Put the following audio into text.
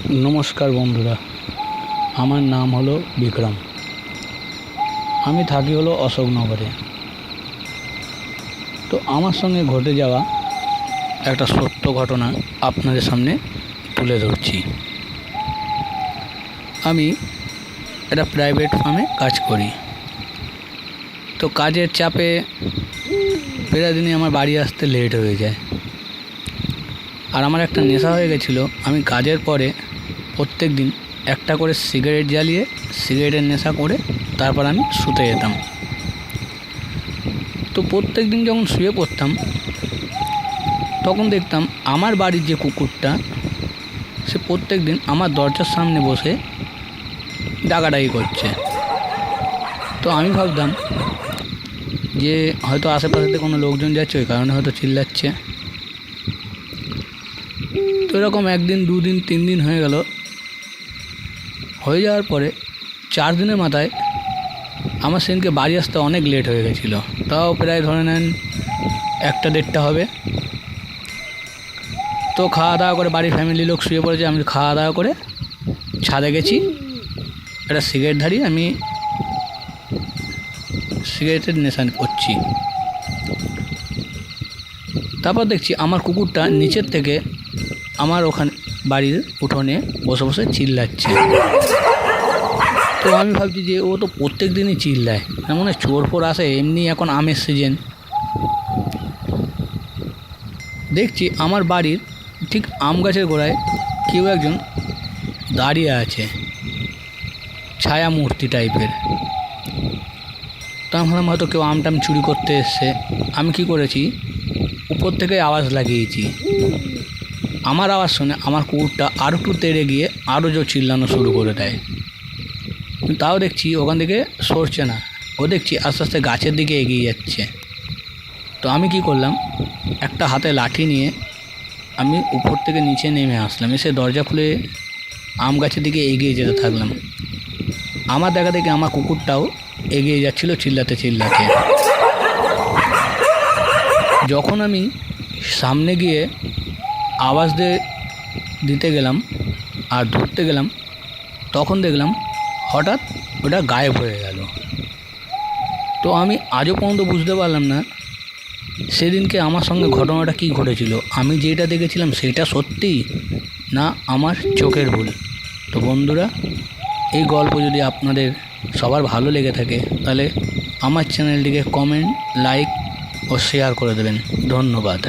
नमस्कार बंधुरा आमार नाम हलो विक्रम। आमी थाकी हलो अशोकनगरे। तो आमार संगे घटे जावा एक सत्य घटना आपनादेर सामने तुले धरछि। आमी एक प्राइवेट फार्मे काज करी। तो काजेर चापे प्राय दिनই आमार बाड़ी आसते लेट हो जाए और आमार एक नेशा हो गेछिलो। आमी काजेर परे प्रत्येक दिन एकटा करे सिगारेट जालिए सिगारेटेर नेशा करे तारपर आमी शुते जेताम। तो प्रत्येक दिन जखन शुए पड़ताम तखन देखताम आमार बाड़ीर जे कुकुरटा से प्रत्येक दिन आमार दरजार सामने बसे डाकाडाकी करছে। तो आमी भाबताम जे हयतो आशेपाशे कोनो लोकजन जाच्छे ओई कारणे हयतो चिल्लाচ্ছে। तो एरकम एक दिन दो दिन तीन दिन हो गेल। हो जाओयार परे 4 दिनेर माथाय आमार सेदिनके बाड़ी आसते अनेक लेट हो गेछिलो। ताओ प्राय धरे नेन 1टा 1:30 होबे। तो खाওয়া দাওয়া করে বাড়ির ফ্যামিলি লোক শুয়ে পড়েছে। আমি খাওয়া দাওয়া করে ছাদে গেছি, একটা সিগারেট ধরিয়ে আমি সিগারেটের নেশা করছি। তারপর দেখছি আমার কুকুরটা নিচের থেকে আমার ওখানে বাড়ির উঠোনে বসে বসে চিল্লাচ্ছে। তো আমি ভাবছি যে ও তো প্রত্যেক দিনই চিল্লায়, মনে হয় চোর ফোর আসে, এমনি এখন আমের সিজন। দেখছি আমার বাড়ির ঠিক আম গাছের গোড়ায় কেউ একজন দাঁড়িয়ে আছে, ছায়া মূর্তি টাইপের। তো আমি ভাবলাম হয়তো কেউ আম টাম চুরি করতে এসছে। আমি কি করেছি, উপর থেকে আওয়াজ লাগিয়েছি। আমার আওয়াজ শুনে আমার কুকুরটা আরও একটু তেড়ে গিয়ে আরও জোর চিল্লানো শুরু করে দেয়। তাও দেখছি ওখান থেকে সরছে না, ও দেখছি আস্তে আস্তে গাছের দিকে এগিয়ে যাচ্ছে। তো আমি কি করলাম, একটা হাতে লাঠি নিয়ে আমি উপর থেকে নিচে নেমে আসলাম, এসে দরজা খুলে আম গাছের দিকে এগিয়ে যেতে থাকলাম। আমার দেখা দেখে আমার কুকুরটাও এগিয়ে যাচ্ছিল চিল্লাতে চিল্লাতে। যখন আমি সামনে গিয়ে আওয়াজ দিতে গেলাম আর ধরতে গেলাম, তখন দেখলাম হঠাৎ ওটা গায়েব হয়ে গেল। তো আমি আজও পর্যন্ত বুঝতে পারলাম না সেদিনকে আমার সঙ্গে ঘটনাটা কী ঘটেছিল। আমি যেটা দেখেছিলাম সেটা সত্যি না আমার চোখের ভুল। তো বন্ধুরা, এই গল্প যদি আপনাদের সবার ভালো লেগে থাকে তাহলে আমার চ্যানেলটিকে কমেন্ট, লাইক ও শেয়ার করে দেবেন। ধন্যবাদ।